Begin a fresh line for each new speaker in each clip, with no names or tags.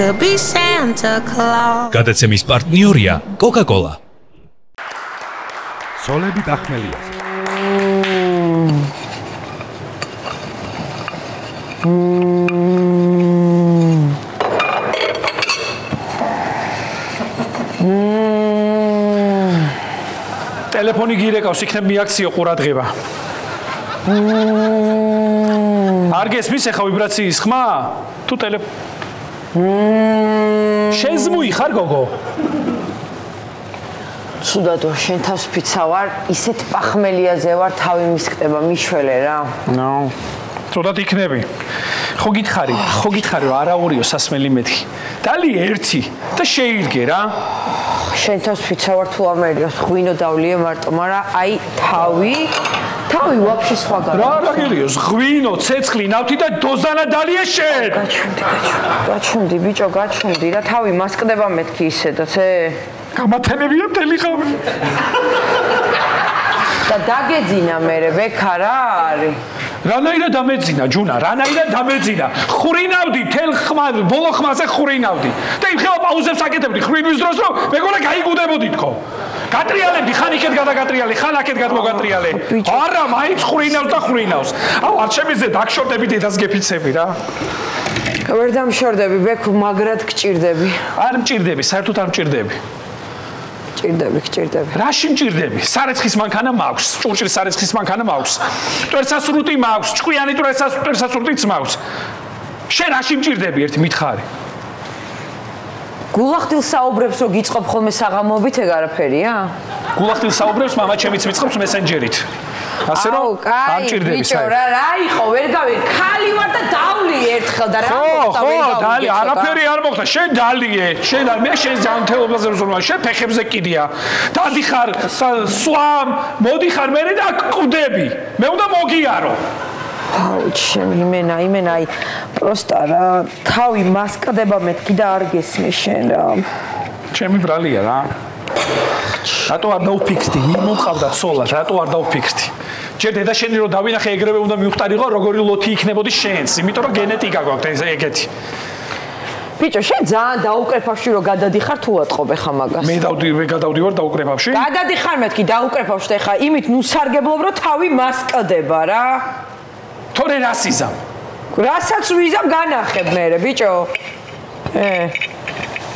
to be Santa Claus.
გადაცემის პარტნიორია Coca-Cola.
სოლები დახმელია.
ტელეფონი გირეკავს, იქნებ მიაქციო ყურადღება. არ გესმის ახლა ვიბრაციის ხმა? თუ შეზმუი ხარ გოგო?
ცუდადო, შენ თავს ფიცა ვარ, ისეთ პახმელიაზე ვარ, თავი მისკდება, მიშველე რა.
ნო. ცუდად იქნები. ხო გითხარი, რომ არაურიო სასმელი მეთქი. დალი ერთი და შეირგე რა.
შენ თავს ფიცა ვარ თუ ამერიოს ღვინო დავლიე მარტო, მაგრამ აი თავი ვაფშე სხვაგან.
რა გერიოს, ღვინო, ცეცხლი, ნავთი და დოზანა დალია შენ.
გაჩუმდი ბიჭო, გაჩუმდი რა, თავი მასკდება მეთქი ისედაც,
გამათენებია მთელი ხავი.
და დაგეძინა მერე, ბექა რა არის?
რანაირად დამეძინა ჯუნა, რანაირად დამეძინა. ხრინავდი თელ ხმად, ბოლო ხმაზე ხრინავდი. და იმ ხელა პაუზებს აკეთებდი ხრინვის დროს, რომ მეგონა გაიგუდებოდი თქო. გატრიალებდი, ხან იქეთ გადაგატრიალე, ხან აქეთ გადმოგატრიალე. არა, მაინც ხრინავს და ხრინავს. აუ, არ შემიძლია დაგშორდები დედას გეფიცები რა.
ვერ დამშორდები, ბექო, მაგრად გჭირდები.
არ მჭირდები, საერთოდ არ მჭირდები.
გჭირდები.
რაში მჭირდები? სარეცხის მანქანა მაქვს, ჭურჭლის სარეცხის მანქანა მაქვს. ტვერსასრუტი მაქვს, ჭკვიანი ტვერსასრუტიც მაქვს. შენ რაში მჭირდები ერთი მითხარი?
გულახდილ საუბრებს რო გიწყობ ხოლმე საღამოობით ეგ არაფერია?
გულახდილ საუბრებს მამა ჩემიც მიწყობს მესენჯერით. ასე რომ არ მჭირდები
ბიჭო რა იყო, ვერ გავიგე, ხალი ვარ და დავლი ერთხელ და რა მოხდა ვერ გავიგე.
ხო, დალი, არაფერი არ მოხდა, შენ დალიე, მე შენ ჯანმრთელობაზე ვზრუნვა, შენ ფეხებზე კიდია. დადიხარ, სვამ, მოდიხარ მე და კვდები. მე უნდა მოგიარო.
აუ, იმენა, პროსტა რა, თავი მასკდება მეთქი და არ გესმე შენ რა.
ჩემი ბრალია რა. რატო არ დავფიქრდი? მომყავდა სოლას, რატო არ დავფიქრდი? ჯერ დედა შენი რო დავინახე ეგრევე უნდა მივხვდარიყო როგორი ლოთი იქნებოდი შენს, იმიტომ რომ გენეტიკა გვაქვს ეგეთი.
ბიჭო, შენ ძალიან დაუკრეფავში რო გადადიხარ თუ ატყობ ხა მაგას.
მე გადავდივარ დაუკრეფავში?
გადადიხარ მეთქი დაუკრეფავში ხა, იმით ნუსარგებლობ რომ თავი მასკდება რა.
თორე რასიზამ.
რასაც ვიზამ განახებ მერე, ბიჭო.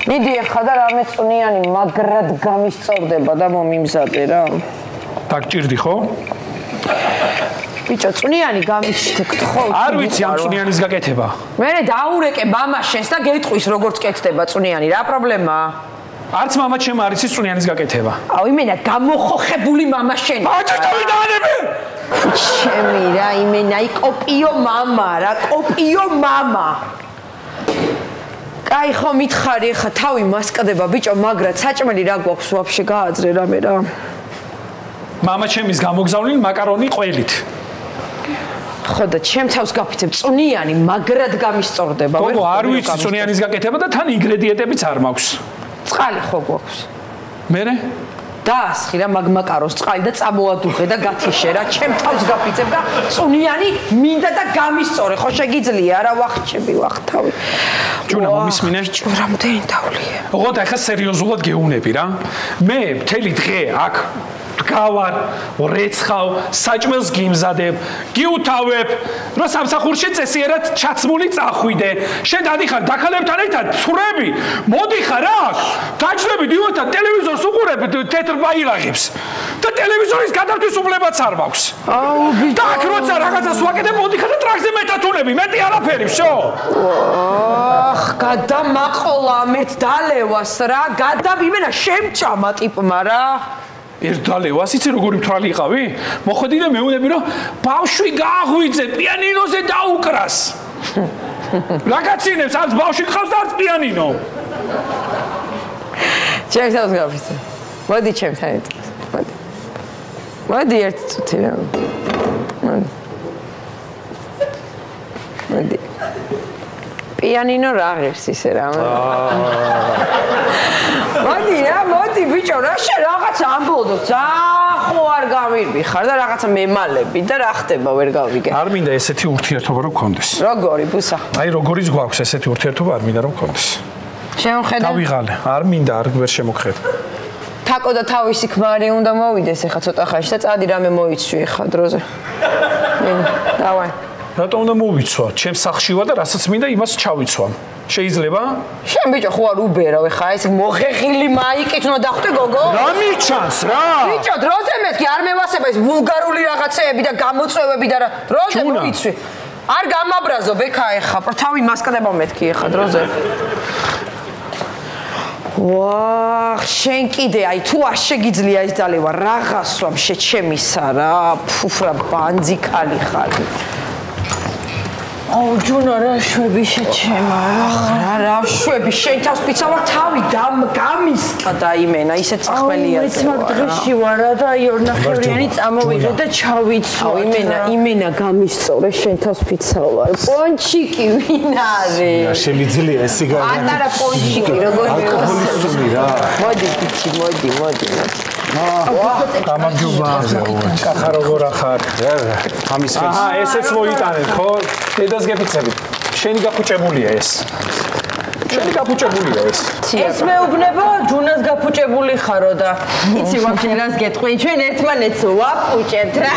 მიდი ახლა და რამე წუნიანი მაგრად გამისწორდება და მომიმზადე რა.
დაგჭირდი ხო?
ბიჭო, წუნიანი გამიშთე გთხოვ.
არ ვიცი ამ წუნიანის გაკეთება.
მერე დაურეკე მამას შენს და გეტყვის როგორც კეთდება წუნიანი, რა პრობლემაა?
არც მამა ჩემ არ იცის წუნიანის გაკეთება.
აუ, იმენა გამოხოხებული მამა შენი.
აჭირდები დაანები.
ჩემი რა, იმენა კოპიო მამა. კაი ხო მითხარი ხა თავი მასკდება ბიჭო, მაგრად საჭმელი რა გვაქვს ვაფშე გააძრე რამე რა.
მამა ჩემის გამოგზავნილ მაკარონი ყველით.
ხო და ჩემ თავს გაფიცებ წუნიანი მაგრად გამისწორდება.
გოგო არ ვიცი წუნიანის გაკეთება და თან ინგრედიენტებიც არ მაქვს.
წყალი ხო გვაქვს?
მერე?
დაასხი რა მაგმაკაროს წყალი და წამოადუღე და გათიშე რა, ჩემ თავს გაფიცებ და წუნიანი მინდა და გამისწორე, ხო შეგიძლია რა ვახჭები თავი.
ჯუნა მომისმინე?
ბიჭო, რამდენი დავლია?
ოღონდ ახლა სერიოზულად გეუნები რა. მე მთელი დღე აქ გავარ, რეცხავ, საჭმელს გიმზადებ, გიუთავებ, რომ სამსახურში წესიერად ჩაცმული წახვიდე. შენ დადიხარ დაქალებთან ერთად ცურები, მოდიხარ აქ, დაჭრები დიოთა ტელევიზორს უყურებ თეთრ ბაირაღებს და ტელევიზორის გადართვის უფლებაც არ მაქვს.
აუ ბიჭო.
და აქ როცა რაღაცას ვაკეთებ, მოდიხარ და ტრაქზე მეტათუნები, მეტი არაფერი, всё.
ახ, გადამაყოლა ამეთ დალევას რა, გადავიმენა შემჭამა ტიპმა რა.
ერთდალევას იცი როგორი მთვალი იყავი? მოხვედი და მეუბნები რომ ბავშვი გააღვიძე, პიანინოზე დაუკრას. რა გაცინებს, არც ბავშვი გყავს და არც პიანინო.
ჩემს თავს გავიცე. მოდი ჩემთან ერთად. მოდი ერთი წუთი რა. მოდი. პიანინო რა ღირს ისე რა. მოდი ბიჭო, რა შე რაღაც ამბობდო, ხო არ გამირბი ხარ და რაღაცა მემალები და რა ხდება ვერ გავიგე.
არ მინდა ესეთი ურთიერთობა რომ გქონდეს.
როგორი ბუსა?
აი როგორიც გვაქვს ესეთი ურთიერთობა არ მინდა რომ გქონდეს.
შემოხედა?
დავიღალე. არ მინდა, არ ვერ შემოგხედა.
თაკო და თავისი ქმარი უნდა მოვიდეს ახლა ცოტა ხანში და წადი რამე მოიცვი ახლა დროზე. დავაი.
რატომ უნდა მოვიცვა? ჩემს სახლში ვარ და რასაც მინდა იმას ჩავიცვამ. შეიძლება?
შენ ბიჭო ხო არ უბერავ ახლა ეს მოხეხილი მაიკით უნდა დახვდე გოგო?
რა მიჩანს რა?
ბიჭო დროზე მეთქი არ მევასება ეს ვულგარული რაღაცეები და გამოწვევები და რა დროზე მოიცვი. არ გამაბრაზო ბექა ახლა თავი მასკდება მეთქი ახლა დროზე. ვაჰ, შენ კიდე აი თუ არ შეგიძლია ეს ძალევა რაღაც ვამ შეჩემისა რა, ფუფრა ბანძიკალი ხარ. აუ ჯუნა რა შვები შეჩემა რა. რა შვები შენ თავს პიცა ვარ თავი გამისკა და იმენა ისე წახმელია.
მეც მაგ დღეში ვარ და აი ორნახევრიანი წამოვიღე და ჩავიცვა.
იმენა გამისწორე შენ თავს პიცა ვარ. პონჩიკი ვინ არის?
შემიძლია ეს სიგარეტი.
ანარა პონჩიკი როგორ
ალკოჰოლისტური რა.
მოდი ბიჭი მოდი.
გამარჯობა. კახა როგორ ახარ?
ამის ხელს.
აჰა, ესეც მოიტანეთ, ხო? დედას გეფიცებით. შენი გაფუჭებულია ეს.
ეს მეუბნება ჯუნას გაფუჭებული ხარო და იცი ვაფშე რას გეტყვი ჩვენ ერთმანეთს ვაფუჭებთ რა.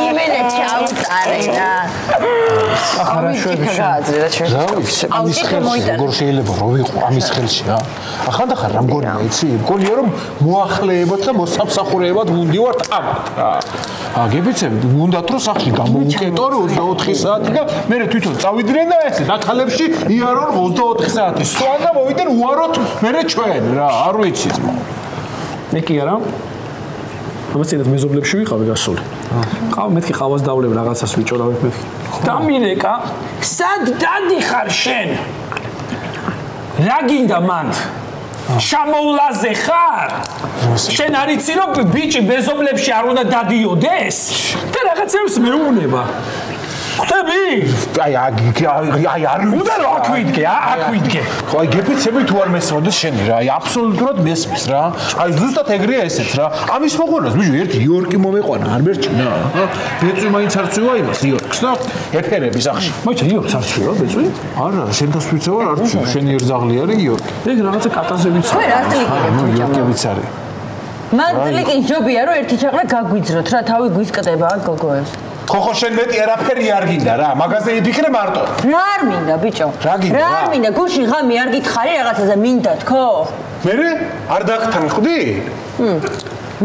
იმენა ჩაუტარე რა.
ახლა შვები ამის ხელში როგორ შეიძლება რო ვიყო ამის ხელში რა. ახანდახარ რამგონია იცი? მგონია რომ მოახლეებად და მოსამსახურეებად ვუნდივართ ამათ რა. გებიცებით, უნდათ რომ სახში გამოუკეტო 24 საათი და მე თვითონ წავიდნენ და ესე დაქალებში იარონ 24 საათი. სვან და მოვიდნენ უაროთ მე ჩვენ რა, არ ვიცი ძმა.
მე კი არა. ამას წინათ მეზობლებში ვიყავი გასული. მეთქი ყავას დავლებ რაღაცას ვიჭორავებ მეთქი. დამინეკა, სად დადიხარ შენ? რა გინდა მანდ? ჩამოვლაზე ხარ? შენ არ იცი რომ ბიჭი მეზობლებში არ უნდა დადიოდეს? და რაღაცებს მეუბნება. ხვდები?
აი არ
უნდა რა აქ ვიდგე.
ხო აი გეფიცები თუ არ მესმოდეს შენი რა, აი აბსოლუტურად მესმის რა. აი ზუსტად ეგრეა ესეც რა. ამის მოყვანას ბიჭო ერთი იორკი მომეყვანა, არ მერჩინა. ბეწვი მაინც არ წვივა იმას იორკს და ეფერები სახში.
მოიცა იორკს არ წვივა ბეწვი?
არა, შენ თავს ვიცი ვარ არ წვივა. შენი ერძაღლი არის იორკი.
ეგ რაღაცა კატაზე ვიცი.
მე რა ტლიკი
იორკებიც არის.
მან ტლიკი ჯობია რომ ერთი ჩაყრა გაგვიძროთ რა თავი გვისკდება გოგოებს.
ხო შენ მეტი არაფერი არ გინდა რა, მაგაზე იფიქრე მარტო.
რა არ მინდა ბიჭო?
რა გინდა?
რა არ მინდა? გულში ღამე არ გითხარი რაღაცაზე მინდა თქო?
მე არ დაგთანხმდი?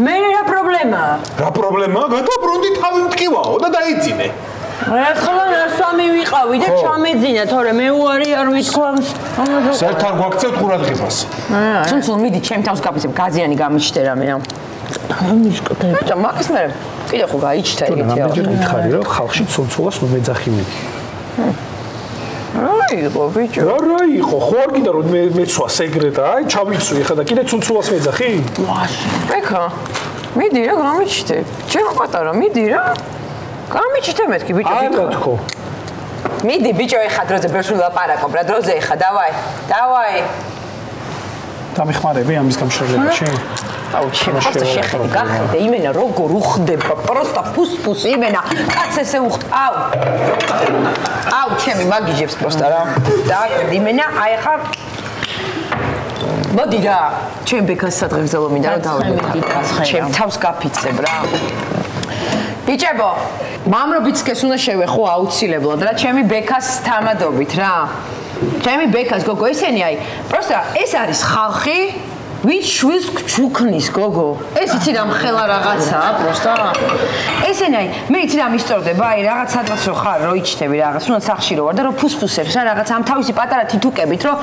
მე რა პრობლემაა?
რა პრობლემაა? გადაბრუნდი თავი მტკივაო და დაიწინე.
ახლა სამი ვიყავი და ჩამეძინა, თორე მე უარი არ ვითქვამს.
საერთოდ არ გვაქცევთ ყურადღებას.
ცუნცულ მიდი ჩემ თავს გაფიცებ გაზიანი გამიჩნდე რამე რა.
მისკდები.
მაგას მე კიდე ხო გაიჩნდა ეგეთი რა.
მე მითხარი რომ ხალხში ცუნცულას მეძახი მიდი.
რა იყო ბიჭო?
რა იყო? ხო არ გინდა რომ მეცვა სეგრეტა, აი ჩავიცვი ხა და კიდე ცუნცულას მეძახი?
ბექა, მიდი რა გამიჩნდე. ჩემ პატარა მიდი რა. გამიჩნდე მეთქი ბიჭო.
არა თქო.
მიდი ბიჭო ეხა დროზე ბერს ვილაპარაკობ რა დროზე ეხა დავაი.
დამიხმარები ამის გამშრალებაში?
აუ ჩემ ხასა შეხედე გახედე იმენა როგორ უხდება პროსტა ფუსფუსი იმენა კაც ესე აუ ჩემი მაგიჟებს პროსტა რა და იმენა აი ხა მოდი რა ჩემ ბეკას სადღეგრძელო მინდა რომ დავიდე ჩემ თავს გაფიცებ რა ბიჭებო მამრობიცკეს უნდა შევეხო აუცილებლად რა ჩემი ბეკას თამადობით რა ჩემი ბეკას გოგო ესენი აი პროსტა ეს არის ხალხი ვინც შვილს გჩუქნის გოგო ეს იცი რა მხელა რაღაცაა პროსტა ესენაი მე იცი რა მისწორდება აი რაღაც სადღაც რო ხარ რო იჩნდები რაღაც უნდა სახში რო ვარ და რო ფუსფუსებს რა რაღაც ამ თავისი პატარა თითუკებით რო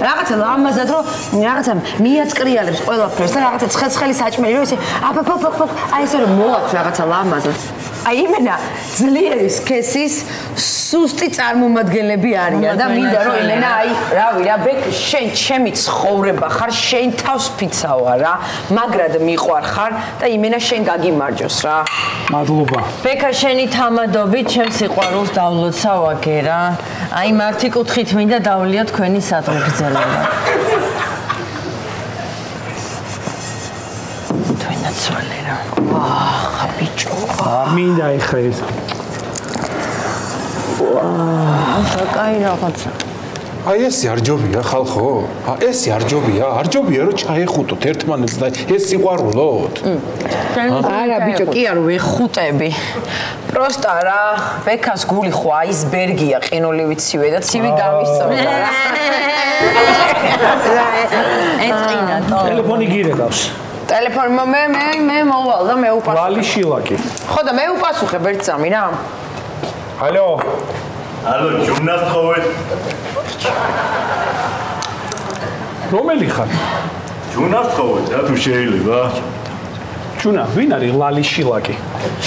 რაღაცა ლამაზად რო რაღაცა მიაწკრიალებს ყველაფერს და რაღაცა ცხელი საჭმელი რო ესე აფაფაფაფ აი ესე რომ მოვაქვს რაღაცა ლამაზად აი იმენა ძლიერი სქესის სუსტი წარმომადგენლები არიან და მინდა რომ იმენა აი რავი რა ბეკ შენ ჩემი ცხოვრება ხარ შენ თავს ფიცავარ რა მაგრად მიყვარ ხარ და იმენა შენ გაგიმარჯოს რა
მადლობა
ბეკა შენი თამადობით ჩემ სიყვარულს დავლოცავაგე რა აი მართი კუთხით მინდა დავლია თქვენი სადღეგრძელება თვენაცვალე რა ბიჭო
მინდა ეხლა ეს
კაი რაღაცა.
აი ესე არ ჯობია ხალხო? ესე არ ჯობია? არ ჯობია რომ ჩაეხუტოთ ერთმანეთს და ეს სიყვარულოთ?
არა ბიჭო, კი არ ვეხუტები. პროსტა რა, ბექას გული ხო აისბერგია, ყინულივით ცივე და ცივი გამისწორდა რა.
ეწინა თო.
ტელეფონი გირეკავს.
ტელეფონი მე მოვალ და მე უპასუხებ.
ლალი შილაკი.
ხო და მე უპასუხებ ერთ წამი რა.
ალო.
ალო, ჯუნას ხოვეთ.
რომელი ხარ?
ჯუნას ხოვეთ, რა თუ შეიძლება?
ჯუნა, ვინ არის ლალი შილაკი?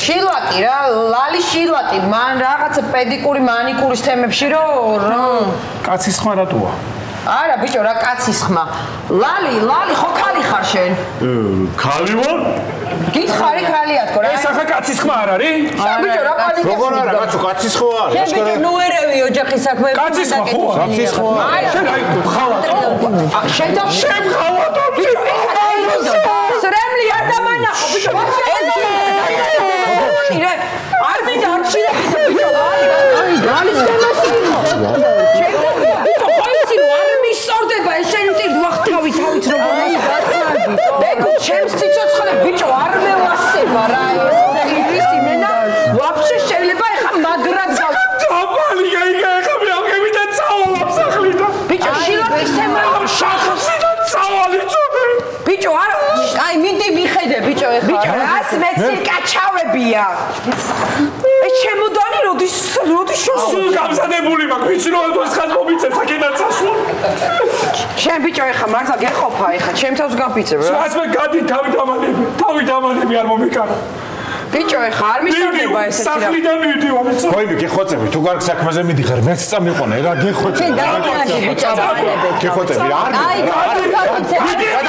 შილაკი რა, ლალი შილაკი, მან რაღაცა პედიკური, მანიკურის თემებში რომ
კაცის ხმა რატოა?
არა ბიჭო, რა კაცის ხმა. ლალი, ხო ქალი ხარ შენ?
ქალი ვარ?
გითხარი ქალია თქო რა.
ეს ახლა კაცის ხმა არ არის?
ბიჭო, რა პანიკას.
როგორ არა, კაცო, კაცის ხო არის?
შენ ბიჭო ნუ ერევი ოჯახის საქმეები.
კაცის ხმა ხო არის?
კაცის ხო არის?
შენ აი ხალატ.
შენ და შენ ხალატო ბიჭო. სრემლი არ დამანახო ბიჭო. არ მინდა არ შეიძლება ბიჭო. ლალი შემოსი. სორდება ეს შენ ვტირ ვახთავი თავით როგორ გასწრები ბეკო ჩემს ციცოცხლე ბიჭო არ მევასება რა ეს იმენა ვაფშე შეიძლება ეხა მაგრად
დაბალი გაიგე მე აღები და წავალ სახლიდან
ბიჭო შილაკის თემა
შახსი და წავალი წოდე
ბიჭო არ აი მინდი მიხედე ბიჭო ეხა ბიჭო რას მეცი კაჩავებია ეს ჩემოდანი როდის
სულ გამზადებული მაქვს ვიცი რომ ეს ხან მომიწევს აქედან წასვლა
შენ ბიჭო ეხა მართლა გეყოფა ეხა ჩემ თავს გაფიცებ რა
ასე გადი თავი დამანები არ მომიკარა
ბიჭო ეხა არ მისწორდება ესეთი რა
სახლიდან მივდივარ იცი
ხოიმი გეხოცები თუ გარს საქმეზე მიდიხარ მეც წამიყვანე რა გეხოცები
ბიჭო
გეხოცები არ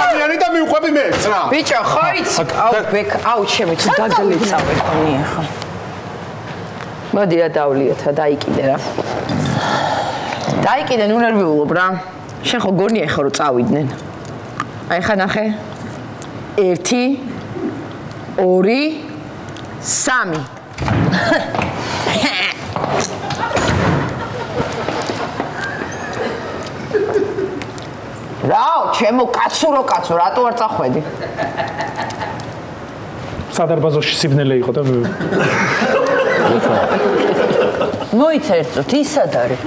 ადამიანი და მივყვები მეც რა
ბიჭო ხო იცი აუ ბეკ აუ ჩემი თუ დაგლეცავე ხონი ეხა მოდი რა დავლიოთ რა დაიკიდე რა დაიკიდე ნუ ნერვიულობ რა შენ ხო გონია ეხა რომ წავიდნენ აი ხა ნახე 1 2 3 რაო ჩემო კაცო რატო არ წახვედი
სადარბაზოში სიბნელე იყო და
მოიცერწოთ ის სად არის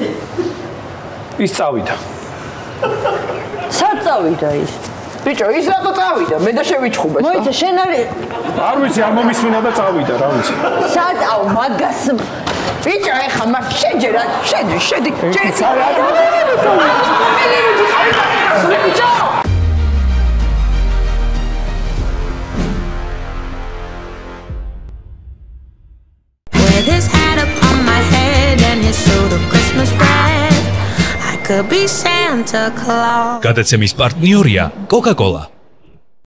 ის წავიდა
სად წავიდა ის
ბიჭო ის რატო წავიდა მე და შევიჩხუბე
მოიცა შენ არის
არ ვიცი არ მომისმინა და წავიდა რა ვიცი
სად აუ მაგას
ბიჭო ეხა მაგ შეჯერა შედი ჯეცი ბიჭო
With his hat upon my head and his suit of Christmas red, I could be Santa Claus.
გადაცემის პარტნიორია Coca-Cola.